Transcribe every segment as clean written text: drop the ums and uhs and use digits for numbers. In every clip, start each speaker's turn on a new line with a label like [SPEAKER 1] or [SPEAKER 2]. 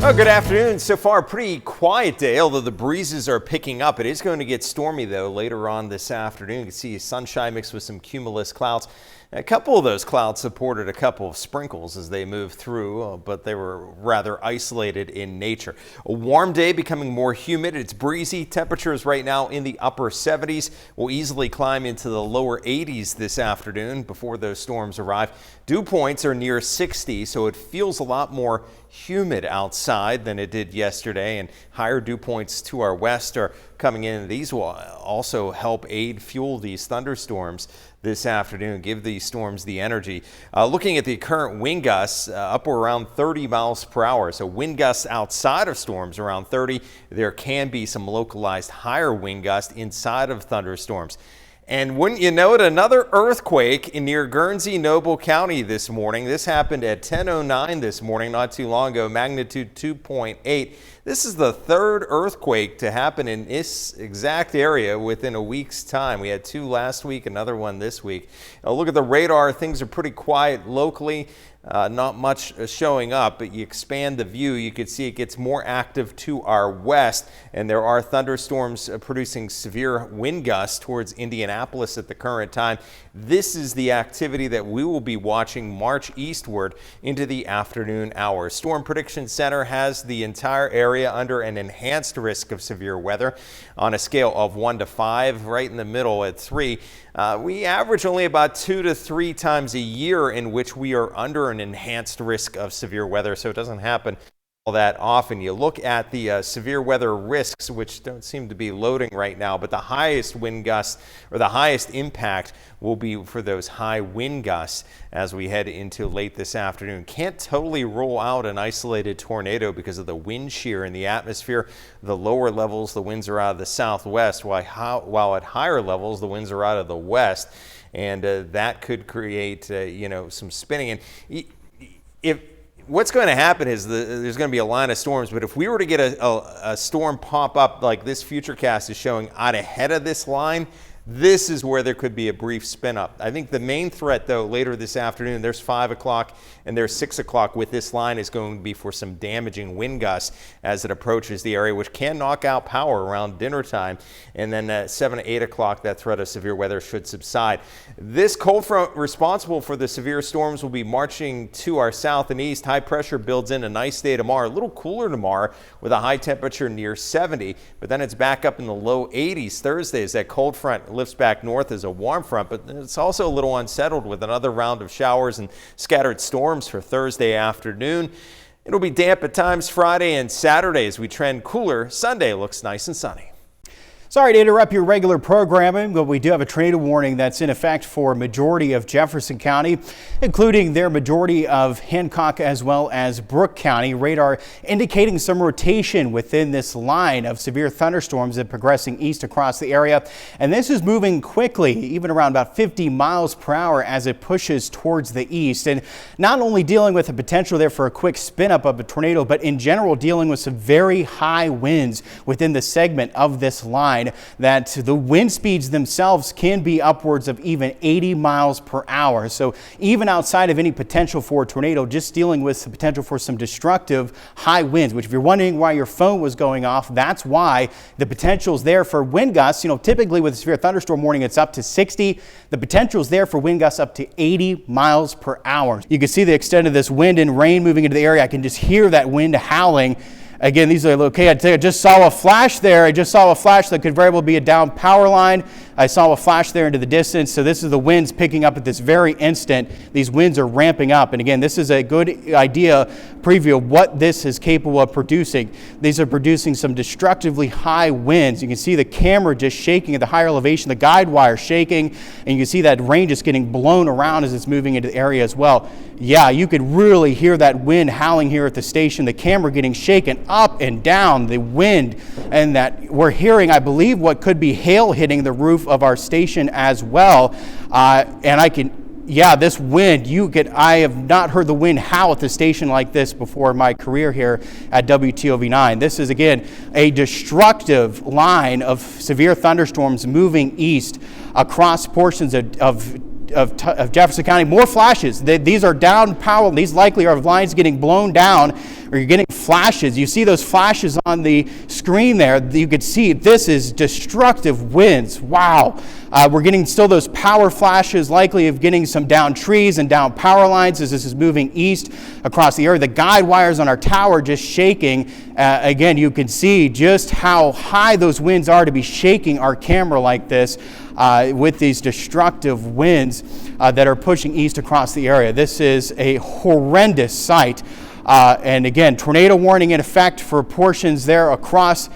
[SPEAKER 1] Well, good afternoon. So far, pretty quiet day, although the breezes are picking up. It is going to get stormy, though, later on this afternoon. You can see sunshine mixed with some cumulus clouds. A couple of those clouds supported a couple of sprinkles as they moved through, but they were rather isolated in nature. A warm day becoming more humid. It's breezy. Temperatures right now in the upper 70s. Will easily climb into the lower 80s this afternoon before those storms arrive. Dew points are near 60, so it feels a lot more humid outside than it did yesterday, and higher dew points to our west are coming in. These will also help fuel these thunderstorms this afternoon, give these storms the energy. Looking at the current wind gusts, up around 30 miles per hour. So wind gusts outside of storms around 30. There can be some localized higher wind gusts inside of thunderstorms. And wouldn't you know it, another earthquake near Guernsey, Noble County this morning. This happened at 10:09 this morning, not too long ago, magnitude 2.8. This is the third earthquake to happen in this exact area within a week's time. We had two last week, another one this week. Now look at the radar. Things are pretty quiet locally. Not much showing up, but you expand the view, you can see it gets more active to our west, and there are thunderstorms producing severe wind gusts towards Indianapolis at the current time. This is the activity that we will be watching march eastward into the afternoon hours. Storm Prediction Center has the entire area under an enhanced risk of severe weather on a scale of 1 to 5, right in the middle at 3. We average only about 2 to 3 times a year in which we are under an enhanced risk of severe weather, so it doesn't happen all that often. You look at the severe weather risks, which don't seem to be loading right now, but the highest wind gusts or the highest impact will be for those high wind gusts as we head into late this afternoon. Can't totally rule out an isolated tornado because of the wind shear in the atmosphere. The lower levels, the winds are out of the southwest, while at higher levels, the winds are out of the west, and that could create some spinning. And what's going to happen is there's going to be a line of storms, but if we were to get a storm pop up like this futurecast is showing out ahead of this line, this is where there could be a brief spin up. I think the main threat, though, later this afternoon, there's 5 o'clock and there's 6 o'clock with this line, is going to be for some damaging wind gusts as it approaches the area, which can knock out power around dinner time. And then at 7 to 8 o'clock, that threat of severe weather should subside. This cold front responsible for the severe storms will be marching to our south and east. High pressure builds in a nice day tomorrow, a little cooler tomorrow with a high temperature near 70, but then it's back up in the low 80s Thursday as that cold front lifts back north as a warm front, but it's also a little unsettled with another round of showers and scattered storms for Thursday afternoon. It'll be damp at times Friday and Saturday as we trend cooler. Sunday looks nice and sunny.
[SPEAKER 2] Sorry to interrupt your regular programming, but we do have a tornado warning that's in effect for a majority of Jefferson County, including their majority of Hancock as well as Brooke County. Radar indicating some rotation within this line of severe thunderstorms that are progressing east across the area. And this is moving quickly, even around about 50 miles per hour as it pushes towards the east. And not only dealing with the potential there for a quick spin up of a tornado, but in general dealing with some very high winds within the segment of this line, that the wind speeds themselves can be upwards of even 80 miles per hour. So even outside of any potential for a tornado, just dealing with the potential for some destructive high winds, which if you're wondering why your phone was going off, that's why. The potential is there for wind gusts. Typically with a severe thunderstorm warning, it's up to 60. The potential is there for wind gusts up to 80 miles per hour. You can see the extent of this wind and rain moving into the area. I can just hear that wind howling. Again, these are okay. I just saw a flash there. I just saw a flash that could very well be a down power line. I saw a flash there into the distance. So this is the winds picking up at this very instant. These winds are ramping up. And again, this is a good idea preview of what this is capable of producing. These are producing some destructively high winds. You can see the camera just shaking at the higher elevation, the guide wire shaking, and you can see that rain just getting blown around as it's moving into the area as well. Yeah, you could really hear that wind howling here at the station, the camera getting shaken up and down, the wind, and that we're hearing, I believe, what could be hail hitting the roof of our station as well. And I can, yeah, this wind, I have not heard the wind howl at the station like this before in my career here at WTOV 9. This is, again, a destructive line of severe thunderstorms moving east across portions of Jefferson County. More flashes. These are down power. These likely are lines getting blown down. or you're getting flashes. You see those flashes on the screen there. You could see this is destructive winds. Wow. We're getting still those power flashes, likely of getting some down trees and down power lines as this is moving east across the area. The guide wires on our tower just shaking. Again, you can see just how high those winds are to be shaking our camera like this with these destructive winds that are pushing east across the area. This is a horrendous sight. And again, tornado warning in effect for portions there across,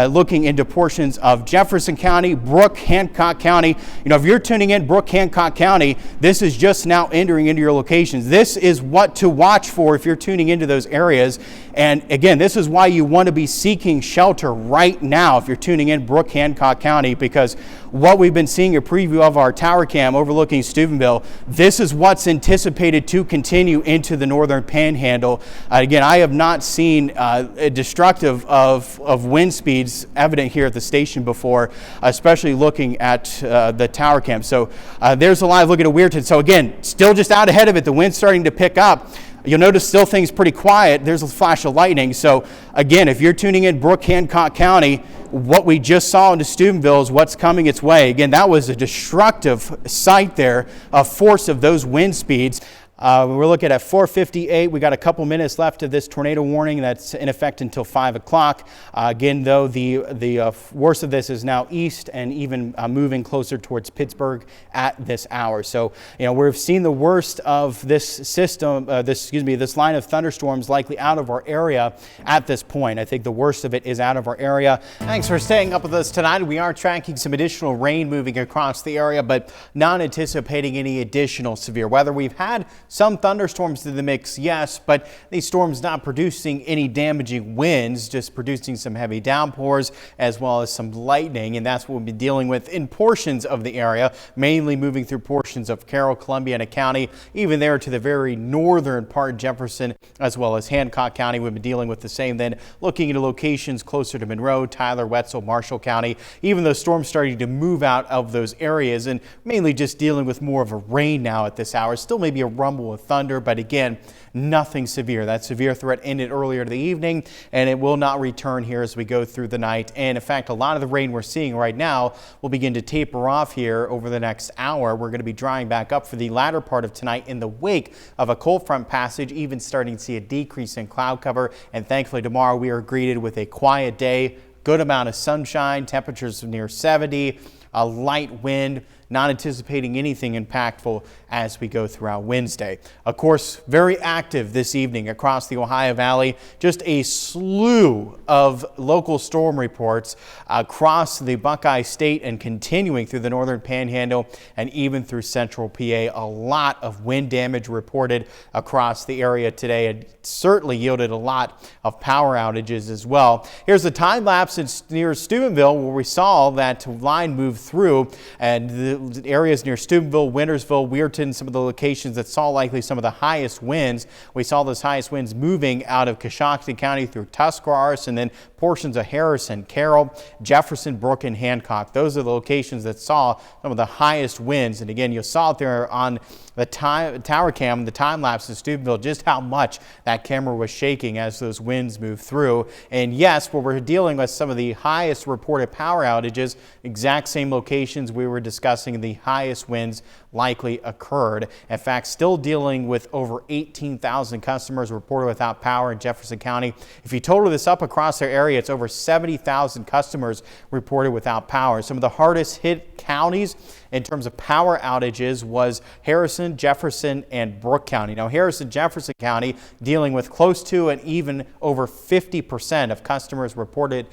[SPEAKER 2] looking into portions of Jefferson County, Brooke, Hancock County. You know, if you're tuning in Brooke, Hancock County, this is just now entering into your locations. This is what to watch for if you're tuning into those areas. And again, this is why you want to be seeking shelter right now if you're tuning in Brooke, Hancock County, because what we've been seeing a preview of our tower cam overlooking Steubenville, this is what's anticipated to continue into the northern panhandle. Again, I have not seen a destructive of wind speeds evident here at the station before, especially looking at the tower cam. So there's a live look at a Weirton. So again, still just out ahead of it, the wind's starting to pick up. You'll notice still things pretty quiet. There's a flash of lightning. So again, if you're tuning in Brooke, Hancock County, what we just saw into Steubenville is what's coming its way. Again, that was a destructive sight there, a force of those wind speeds. We're looking at 4:58. We got a couple minutes left of this tornado warning that's in effect until 5 o'clock. Again, though, the worst of this is now east and even moving closer towards Pittsburgh at this hour. So, you know, we've seen the worst of this system, this line of thunderstorms likely out of our area at this point. I think the worst of it is out of our area. Thanks for staying up with us tonight. We are tracking some additional rain moving across the area, but not anticipating any additional severe weather. We've had some thunderstorms to the mix, yes, but these storms not producing any damaging winds, just producing some heavy downpours as well as some lightning, and that's what we'll be dealing with in portions of the area, mainly moving through portions of Carroll, Columbiana County, even there to the very northern part of Jefferson as well as Hancock County. We've been dealing with the same, then looking into locations closer to Monroe, Tyler, Wetzel, Marshall County, even though storms starting to move out of those areas and mainly just dealing with more of a rain now at this hour. Still maybe a rumble of thunder, but again, nothing severe. That severe threat ended earlier in the evening, and it will not return here as we go through the night. And in fact, a lot of the rain we're seeing right now will begin to taper off here over the next hour. We're going to be drying back up for the latter part of tonight in the wake of a cold front passage, even starting to see a decrease in cloud cover. And thankfully tomorrow we are greeted with a quiet day, good amount of sunshine, temperatures near 70, a light wind. Not anticipating anything impactful as we go throughout Wednesday. Of course, very active this evening across the Ohio Valley. Just a slew of local storm reports across the Buckeye State and continuing through the northern panhandle and even through central PA. A lot of wind damage reported across the area today. It certainly yielded a lot of power outages as well. Here's a time lapse near Steubenville where we saw that line move through, and the areas near Steubenville, Wintersville, Weirton, some of the locations that saw likely some of the highest winds. We saw those highest winds moving out of Coshocton County through Tuscarawas and then portions of Harrison, Carroll, Jefferson, Brooke, and Hancock. Those are the locations that saw some of the highest winds. And again, you saw it there on the tower cam, the time lapse in Steubenville, just how much that camera was shaking as those winds moved through. And yes, where we're dealing with some of the highest reported power outages, exact same locations we were discussing the highest winds likely occurred. In fact, still dealing with over 18,000 customers reported without power in Jefferson County. If you total this up across their area, it's over 70,000 customers reported without power. Some of the hardest hit counties in terms of power outages was Harrison, Jefferson, and Brooke County. Now, Harrison, Jefferson County dealing with close to and even over 50% of customers reported,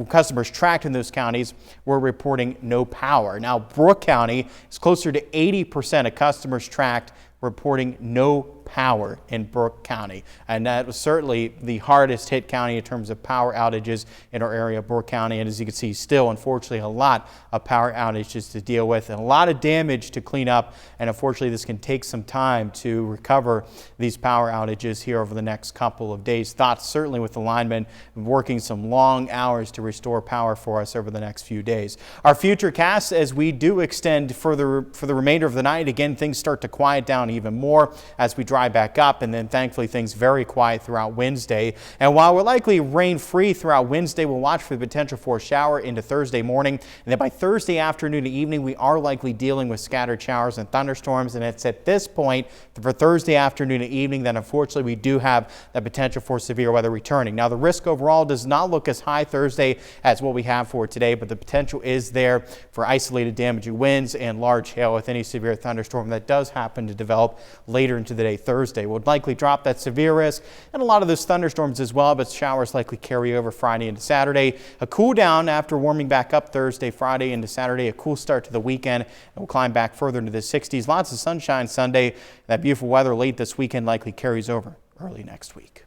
[SPEAKER 2] customers tracked in those counties were reporting no power. Now, Brooke County is closer to 80% of customers tracked reporting no power in Brooke County. And that was certainly the hardest hit county in terms of power outages in our area, Brooke County. And as you can see, still, unfortunately, a lot of power outages to deal with and a lot of damage to clean up. And unfortunately, this can take some time to recover these power outages here over the next couple of days. Thoughts certainly with the linemen working some long hours to restore power for us over the next few days. Our future casts, as we do extend for the remainder of the night, again, things start to quiet down even more as we drop dry back up, and then thankfully things very quiet throughout Wednesday. And while we're likely rain-free throughout Wednesday, we'll watch for the potential for a shower into Thursday morning. And then by Thursday afternoon and evening, we are likely dealing with scattered showers and thunderstorms. And it's at this point for Thursday afternoon and evening that unfortunately we do have the potential for severe weather returning. Now, the risk overall does not look as high Thursday as what we have for today, but the potential is there for isolated damaging winds and large hail with any severe thunderstorm that does happen to develop later into the day Thursday. We'll likely drop that severe risk and a lot of those thunderstorms as well, but showers likely carry over Friday into Saturday. A cool down after warming back up Thursday, Friday into Saturday, a cool start to the weekend, and we'll climb back further into the 60s. Lots of sunshine Sunday. That beautiful weather late this weekend likely carries over early next week.